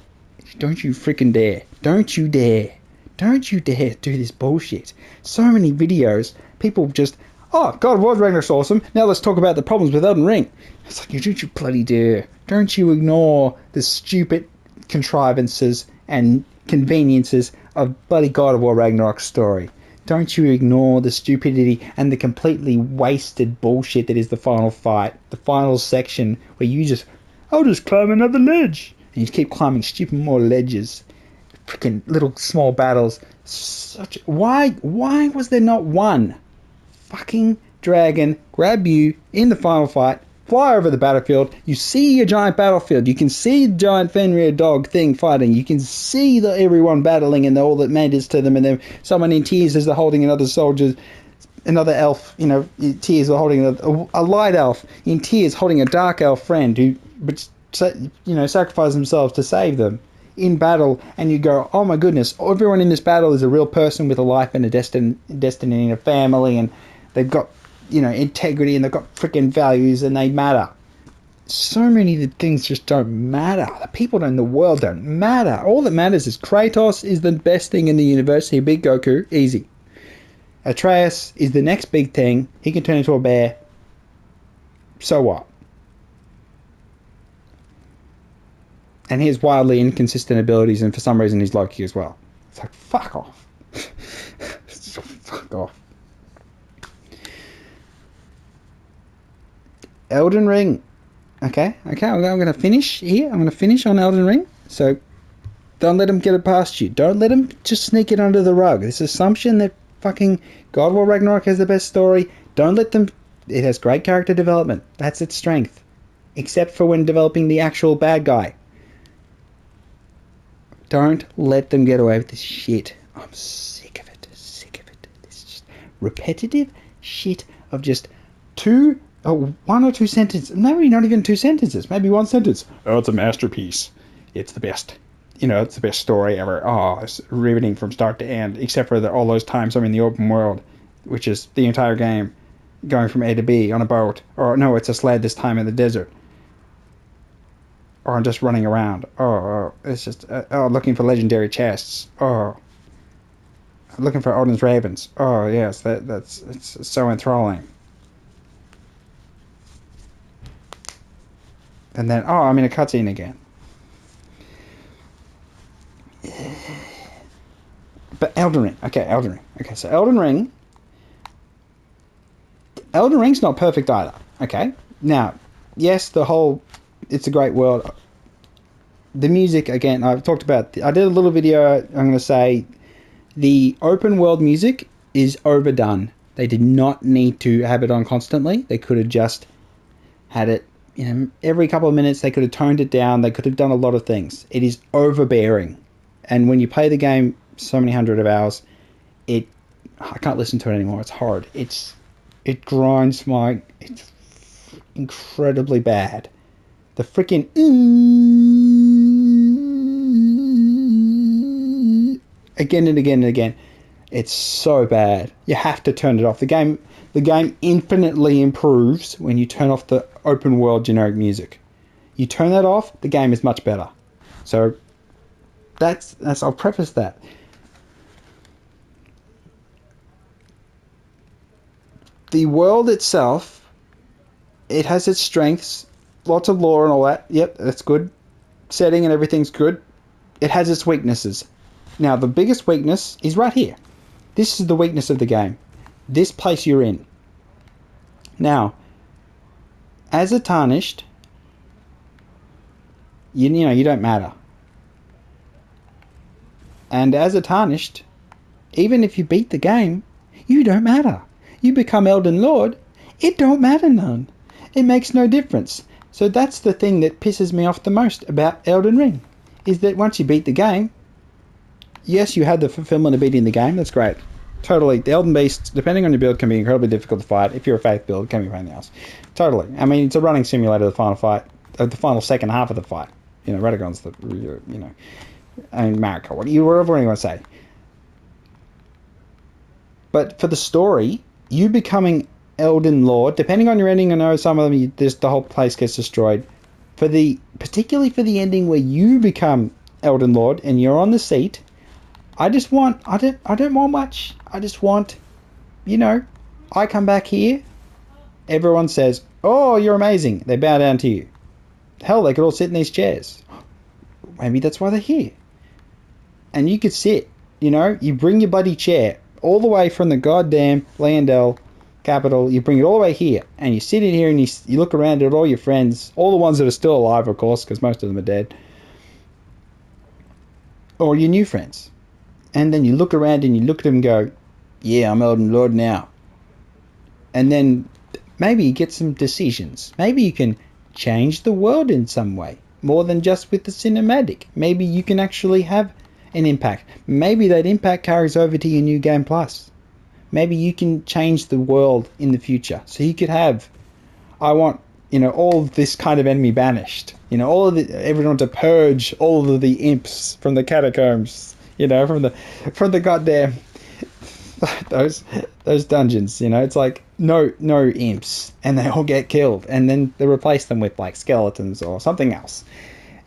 don't you freaking dare. Don't you dare. Don't you dare do this bullshit. So many videos, people just, God of War Ragnarok's awesome. Now let's talk about the problems with Elden Ring. It's like, don't you bloody dare. Don't you ignore the stupid contrivances and conveniences of bloody God of War Ragnarok's story. Don't you ignore the stupidity and the completely wasted bullshit that is the final fight, the final section where I'll just climb another ledge. And you keep climbing stupid more ledges. Freaking little small battles. Why was there not one fucking dragon grab you in the final fight, fly over the battlefield, you see a giant battlefield, you can see the giant Fenrir dog thing fighting, you can see everyone battling and all that matters to them, and then someone in tears as they're holding another soldier, another elf, in tears, or holding a light elf in tears, holding a dark elf friend who, sacrifices themselves to save them in battle, and you go, oh my goodness, everyone in this battle is a real person with a life and a destiny and a family, and they've got, integrity, and they've got freaking values, and they matter. So many of the things just don't matter. The people in the world don't matter. All that matters is Kratos is the best thing in the universe. He beat Goku, easy. Atreus is the next big thing. He can turn into a bear. So what? And he has wildly inconsistent abilities, and for some reason he's Loki as well. It's like, fuck off. Fuck off. Elden Ring. Okay, I'm going to finish here. I'm going to finish on Elden Ring. So, don't let them get it past you. Don't let them just sneak it under the rug. This assumption that fucking God of War Ragnarok has the best story. Don't let them... It has great character development. That's its strength. Except for when developing the actual bad guy. Don't let them get away with this shit. I'm sick of it. This just repetitive shit of just one or two sentences. Maybe not even two sentences. Maybe one sentence. Oh, it's a masterpiece. It's the best. It's the best story ever. Oh, it's riveting from start to end. Except for all those times I'm in the open world, which is the entire game, going from A to B on a boat. Or no, it's a sled this time in the desert. Or I'm just running around. Oh, it's just looking for legendary chests. Oh, looking for Odin's ravens. Oh yes, it's so enthralling. And then I'm in a cutscene again. But Elden Ring. Okay, Elden Ring. Okay, so Elden Ring's not perfect either. Okay, now yes, it's a great world. The music, again, I've talked about... I did a little video, I'm going to say, the open world music is overdone. They did not need to have it on constantly. They could have just had it, every couple of minutes. They could have toned it down. They could have done a lot of things. It is overbearing. And when you play the game so many hundred of hours, I can't listen to it anymore. It's hard. It grinds it's incredibly bad. The freaking again and again and again. It's so bad. You have to turn it off. The game infinitely improves when you turn off the open world generic music. You turn that off, the game is much better. So that's I'll preface that. The world itself, it has its strengths. Lots of lore and all that. Yep, that's good. Setting and everything's good. It has its weaknesses. Now, the biggest weakness is right here. This is the weakness of the game. This place you're in. Now, as a tarnished, you don't matter. And as a tarnished, even if you beat the game, you don't matter. You become Elden Lord, it don't matter none. It makes no difference. So that's the thing that pisses me off the most about Elden Ring, is that once you beat the game, yes, you had the fulfillment of beating the game, that's great. Totally. The Elden Beast, depending on your build, can be incredibly difficult to fight. If you're a faith build, it can be a pain in the ass. Totally. I mean, it's a running simulator of the final fight, the final second half of the fight. Radagon's Marika, whatever you want to say. But for the story, you becoming Elden Lord, depending on your ending, I know some of them, the whole place gets destroyed. Particularly for the ending where you become Elden Lord and you're on the seat, I don't want much. I just want, I come back here, everyone says, oh, you're amazing. They bow down to you. Hell, they could all sit in these chairs. Maybe that's why they're here. And you could sit, you bring your bloody chair all the way from the goddamn Leyndell capital, you bring it all the way here, and you sit in here and you look around at all your friends, all the ones that are still alive, of course, because most of them are dead, or your new friends. And then you look around and you look at them and go, yeah, I'm Elden Lord now. And then maybe you get some decisions. Maybe you can change the world in some way, more than just with the cinematic. Maybe you can actually have an impact. Maybe that impact carries over to your new game plus. maybe you can change the world in the future. So you could have, I want, all of this kind of enemy banished. All of everyone to purge all of the imps from the catacombs. From the goddamn those dungeons. It's like no imps, and they all get killed, and then they replace them with like skeletons or something else.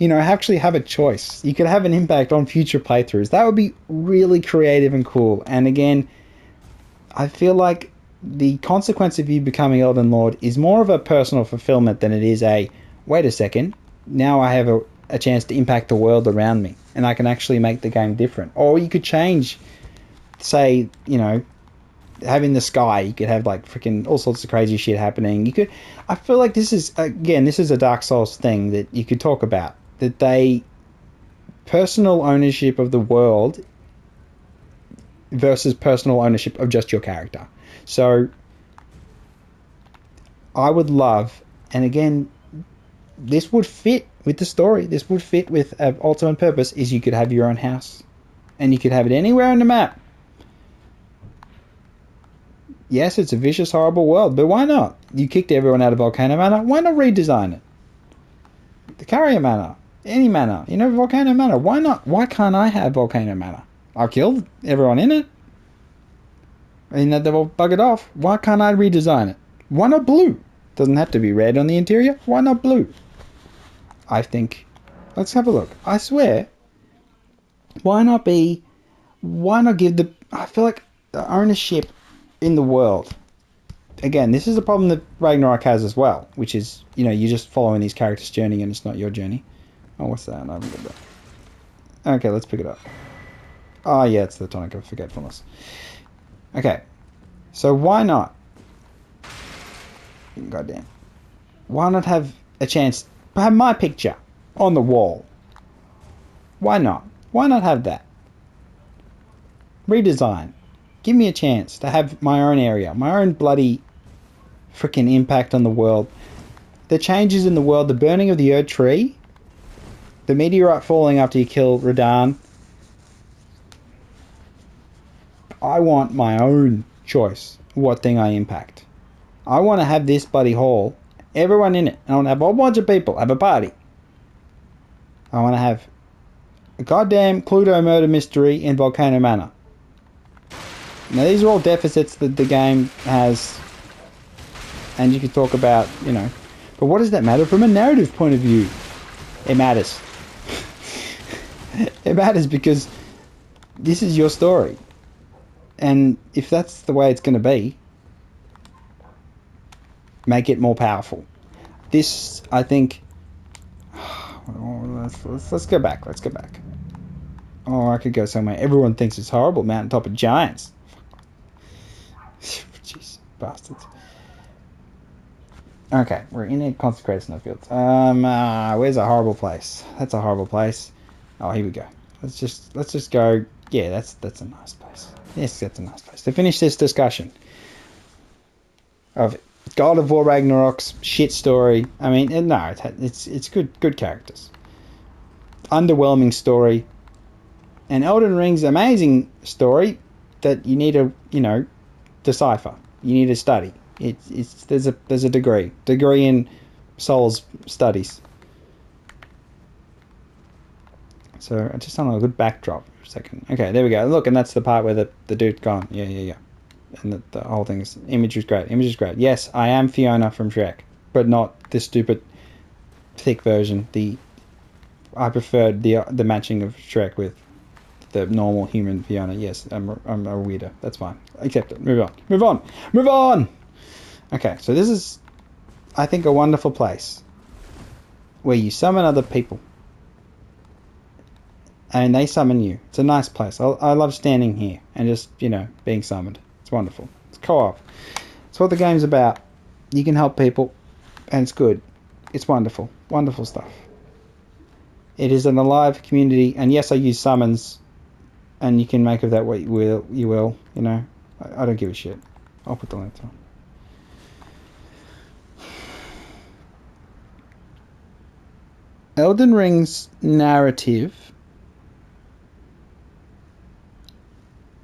Actually have a choice. You could have an impact on future playthroughs. That would be really creative and cool. And again, I feel like the consequence of you becoming Elden Lord is more of a personal fulfillment than it is a, wait a second, now I have a chance to impact the world around me, and I can actually make the game different. Or you could change, say, having the sky, you could have like freaking all sorts of crazy shit happening. I feel like this is a Dark Souls thing that you could talk about, that personal ownership of the world versus personal ownership of just your character. So I would love, and again, this would fit with the story, this would fit with an ultimate purpose, is you could have your own house, and you could have it anywhere on the map. Yes, it's a vicious, horrible world, but why not? You kicked everyone out of Volcano Manor, why not redesign it? The Carrier Manor, any manor, Volcano Manor, why not? Why can't I have Volcano Manor? I killed everyone in it. They've all buggered off. Why can't I redesign it? Why not blue? Doesn't have to be red on the interior. Why not blue? I think, let's have a look. I swear, why not give I feel like the ownership in the world. Again, this is a problem that Ragnarok has as well, which is, you're just following these characters' journey and it's not your journey. Oh, what's that? I haven't got that. Okay, let's pick it up. Oh, yeah, it's the tonic of forgetfulness. Okay, so why not? Goddamn. Why not have a chance to have my picture on the wall? Why not? Why not have that? Redesign. Give me a chance to have my own area, my own bloody freaking impact on the world. The changes in the world, the burning of the Erd Tree, the meteorite falling after you kill Radahn. I want my own choice what thing I impact. I want to have this bloody hall, everyone in it. I want to have a whole bunch of people, have a party. I want to have a goddamn Cluedo murder mystery in Volcano Manor. Now these are all deficits that the game has, and you can talk about, but what does that matter from a narrative point of view? It matters. It matters because this is your story. And if that's the way it's going to be, make it more powerful. This, I think, let's go back. Let's go back. Oh, I could go somewhere. Everyone thinks it's horrible. Mountaintop of Giants. Jeez, bastards. Okay, we're in a consecrated snowfields. Where's a horrible place? That's a horrible place. Oh, here we go. Let's just go. Yeah, that's a nice place. Yes, that's a nice place. To finish this discussion of God of War Ragnarok's shit story. I mean, no, it's good characters. Underwhelming story. And Elden Ring's amazing story that you need to, decipher. You need to study. There's a degree in Souls studies. So I just don't know, a good backdrop for a second. Okay, there we go. Look, and that's the part where the dude's gone. Yeah. And the whole thing is, image is great. Yes, I am Fiona from Shrek, but not this stupid thick version. I preferred the matching of Shrek with the normal human Fiona. Yes, I'm a weirdo. That's fine. Accept it. Move on. Okay, so this is, I think, a wonderful place where you summon other people and they summon you. It's a nice place. I love standing here and just, being summoned. It's wonderful. It's co-op. It's what the game's about. You can help people and it's good. It's wonderful. Wonderful stuff. It is an alive community, and yes, I use summons, and you can make of that what you will. I don't give a shit. I'll put the link on. Elden Ring's narrative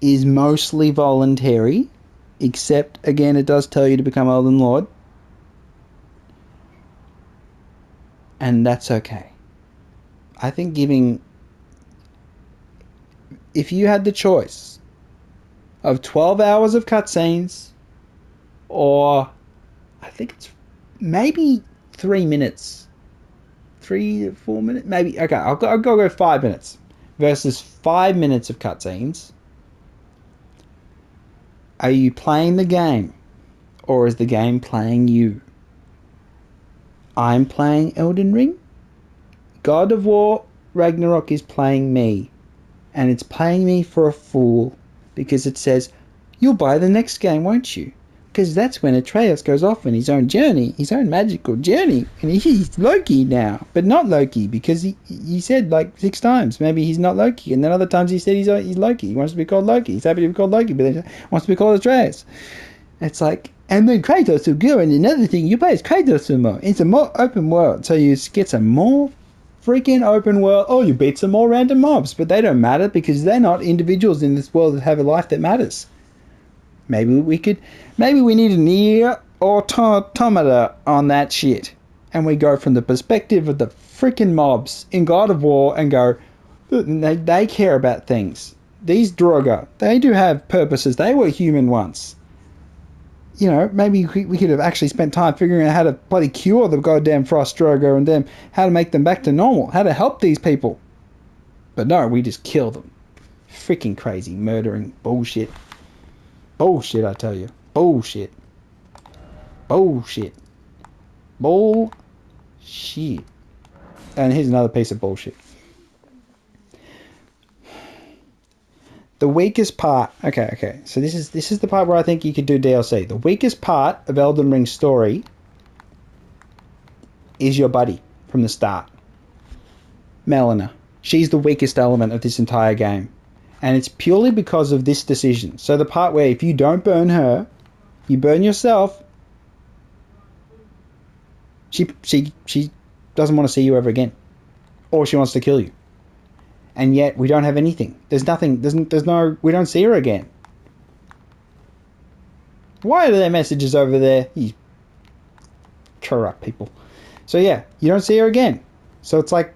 is mostly voluntary, except, again, it does tell you to become Elden Lord. And that's okay. I think if you had the choice of 12 hours of cutscenes, or I think it's maybe 3 minutes, 3 to 4 minutes, maybe. Okay, I'll go 5 minutes versus 5 minutes of cutscenes. Are you playing the game, or is the game playing you? I'm playing Elden Ring. God of War Ragnarok is playing me, and it's playing me for a fool, because it says, you'll buy the next game, won't you? Because that's when Atreus goes off on his own journey, his own magical journey, and he's Loki now, but not Loki, because he said like 6 times maybe he's not Loki, and then other times he said he's Loki. He wants to be called Loki. He's happy to be called Loki, but then he wants to be called Atreus. It's like, and then Kratos will go, and another thing you play is Kratos some more. It's a more open world, so you get some more freaking open world. Oh, you beat some more random mobs, but they don't matter because they're not individuals in this world that have a life that matters. Maybe we need an ear automata on that shit, and we go from the perspective of the freaking mobs in God of War and go, they care about things. These Draugr, they do have purposes. They were human once. You know, maybe we could have actually spent time figuring out how to bloody cure the goddamn Frost Draugr, and then how to make them back to normal, how to help these people. But no, we just kill them. Freaking crazy, murdering bullshit. Bullshit, I tell you. Bullshit. Bullshit. Bullshit. And here's another piece of bullshit. The weakest part... Okay. So this is the part where I think you could do DLC. The weakest part of Elden Ring's story is your buddy from the start. Melina. She's the weakest element of this entire game. And it's purely because of this decision. So the part where if you don't burn her, you burn yourself. She doesn't want to see you ever again. Or she wants to kill you. And yet we don't have anything. There's nothing. We don't see her again. Why are there messages over there? You corrupt people. So yeah, you don't see her again. So it's like,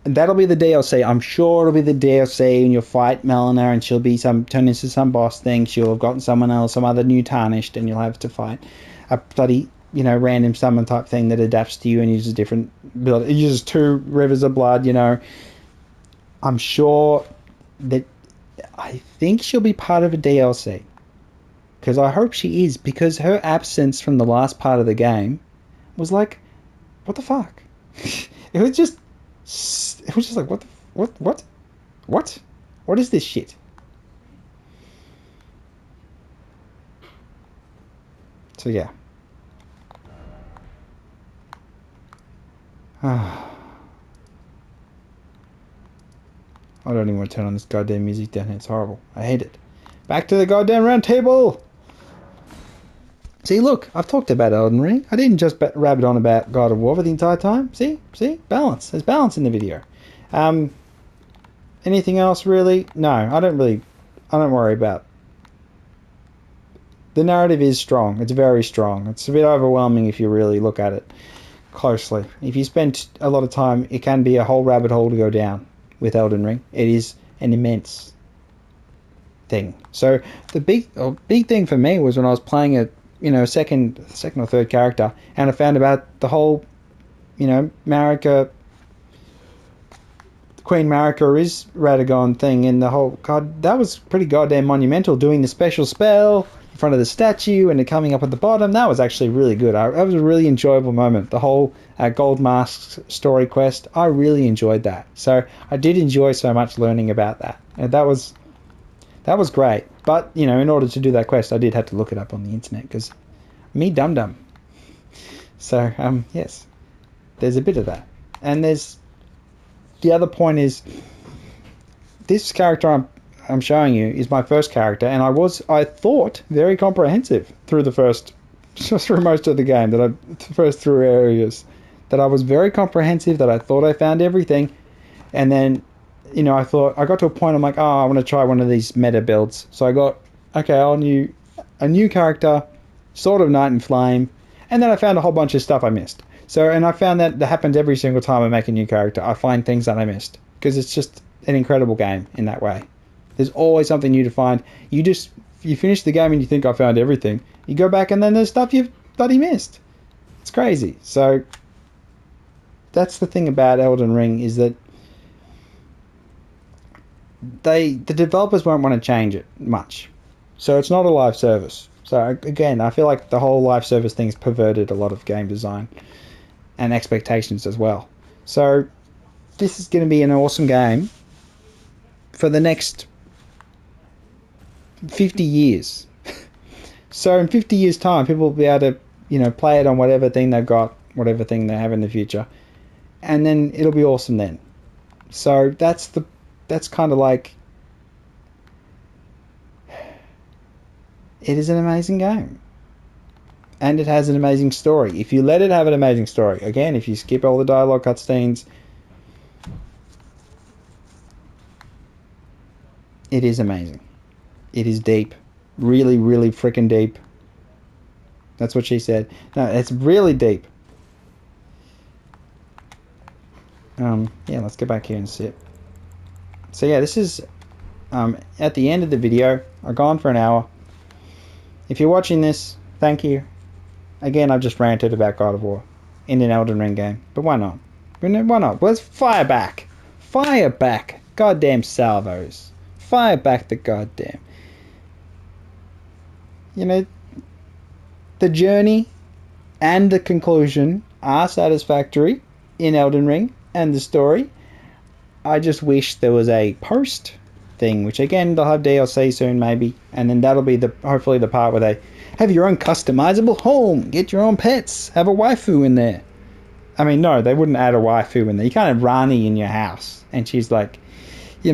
and that'll be the DLC. I'm sure it'll be the DLC, and you'll fight Melina, and she'll be turn into some boss thing. She'll have gotten someone else, some other new tarnished, and you'll have to fight a bloody, random summon type thing that adapts to you and uses different build. It uses 2 rivers of blood. I'm sure that I think she'll be part of a DLC, because I hope she is, because her absence from the last part of the game was like, what the fuck? It was just like, what is this shit? So yeah. I don't even want to turn on this goddamn music down here. It's horrible. I hate it. Back to the goddamn round table. See, look, I've talked about Elden Ring. I didn't just rabbit on about God of War for the entire time. See? Balance. There's balance in the video. Anything else, really? No, I don't worry about. The narrative is strong. It's very strong. It's a bit overwhelming if you really look at it closely. If you spend a lot of time, it can be a whole rabbit hole to go down with Elden Ring. It is an immense thing. So the big thing for me was when I was playing it, second or third character, and I found about the whole, Marika, Queen Marika is Radagon thing, and the whole, God, that was pretty goddamn monumental, doing the special spell in front of the statue and it coming up at the bottom. That was actually really good. That was a really enjoyable moment. The whole Gold Mask story quest, I really enjoyed that. So I did enjoy so much learning about that. And that was great. But, in order to do that quest, I did have to look it up on the internet, because me dum-dum. So, yes, there's a bit of that. And the other point is, this character I'm showing you is my first character, and I thought very comprehensive through most of the game, through areas, that I was very comprehensive, that I thought I found everything, and then I thought I got to a point. I'm like, oh, I want to try one of these meta builds. So I got a new character, sort of Knight and Flame, and then I found a whole bunch of stuff I missed. So, and I found that happens every single time I make a new character. I find things that I missed because it's just an incredible game in that way. There's always something new to find. You finish the game and you think I found everything. You go back and then there's stuff you've bloody missed. It's crazy. So that's the thing about Elden Ring is that the developers won't want to change it much. So it's not a live service. So again, I feel like the whole live service thing's perverted a lot of game design and expectations as well. So this is going to be an awesome game for the next 50 years. So in 50 years time, people will be able to, play it on whatever thing they've got, whatever thing they have in the future. And then it'll be awesome then. So that's kind of like, it is an amazing game. And it has an amazing story. If you let it have an amazing story, again, if you skip all the dialogue cutscenes, it is amazing. It is deep. Really, really freaking deep. That's what she said. No, it's really deep. Yeah, let's go back here and sit. So yeah, this is at the end of the video. I've gone for an hour. If you're watching this, thank you. Again, I've just ranted about God of War in an Elden Ring game. But why not? Why not? Let's fire back. Fire back. Goddamn salvos. Fire back the goddamn. The journey and the conclusion are satisfactory in Elden Ring and the story. I just wish there was a post thing, which again, they'll have DLC soon maybe, and then that'll be hopefully the part where they have your own customizable home, get your own pets, have a waifu in there. I mean, no, they wouldn't add a waifu in there. You can't have Rani in your house, and she's like, you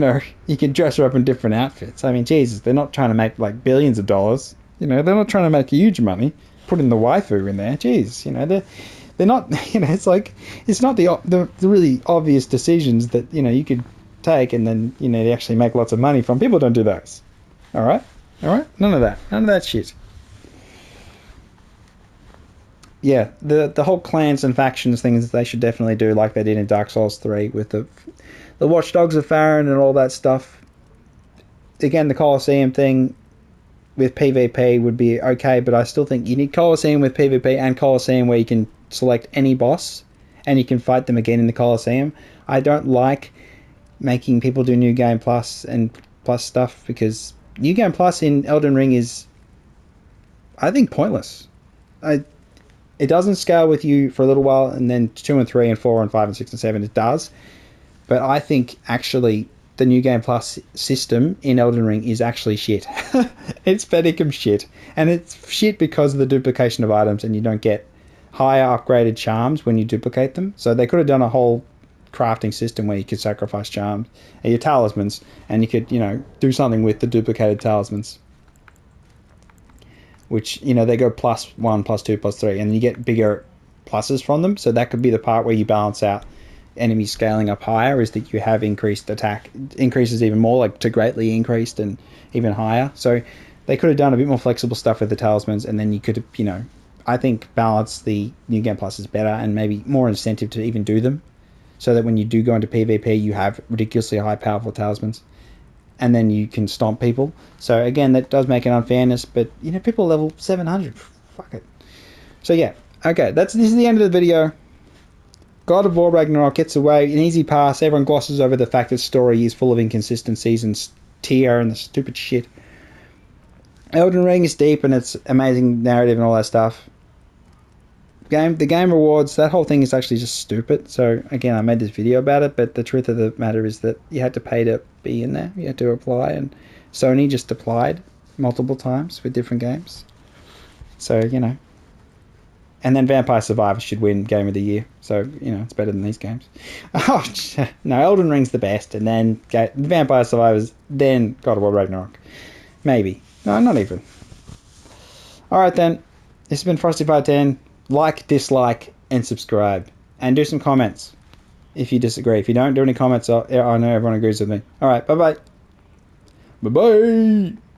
can dress her up in different outfits. I mean, Jesus, they're not trying to make like billions of dollars. They're not trying to make huge money. Putting the waifu in there, jeez, they're not. It's like it's not the really obvious decisions that you could take, and then they actually make lots of money from. People don't do those. All right, none of that shit. Yeah, the whole clans and factions things they should definitely do like they did in Dark Souls 3 with the Watch Dogs of Farron and all that stuff. Again, the Colosseum thing with PvP would be okay, but I still think you need Colosseum with PvP and Colosseum where you can select any boss and you can fight them again in the Colosseum. I don't like making people do New Game Plus and Plus stuff because New Game Plus in Elden Ring is, I think, pointless. It doesn't scale with you for a little while, and then 2 and 3 and 4 and 5 and 6 and 7 it does. But I think actually the New Game Plus system in Elden Ring is actually shit. It's Fedicum shit. And it's shit because of the duplication of items and you don't get higher upgraded charms when you duplicate them. So they could have done a whole crafting system where you could sacrifice charms, your talismans, and you could, do something with the duplicated talismans. Which, they go +1, +2, +3, and you get bigger pluses from them. So that could be the part where you balance out enemies scaling up higher, is that you have increased attack, increases even more, like to greatly increased and even higher. So they could have done a bit more flexible stuff with the talismans, and then you could have, I think balance the New Game Pluses better and maybe more incentive to even do them. So that when you do go into PvP, you have ridiculously high powerful talismans. And then you can stomp people. So again, that does make an unfairness, but people level 700. Fuck it. So yeah, okay, this is the end of the video. God of War Ragnarok gets away, an easy pass. Everyone glosses over the fact that story is full of inconsistencies and tier and the stupid shit. Elden Ring is deep and it's amazing narrative and all that stuff. The GameAwards, that whole thing is actually just stupid. So again, I made this video about it, but the truth of the matter is that you had to pay to be in there. You had to apply, and Sony just applied multiple times with different games. So, And then Vampire Survivor should win Game of the Year. So, it's better than these games. Oh, no, Elden Ring's the best. And then Vampire Survivors, then God of War Ragnarok. Maybe. No, not even. Alright then. This has been Frosty510. Like, dislike, and subscribe. And do some comments. if you disagree. If you don't, do any comments. I know everyone agrees with me. All right, bye bye. Bye bye.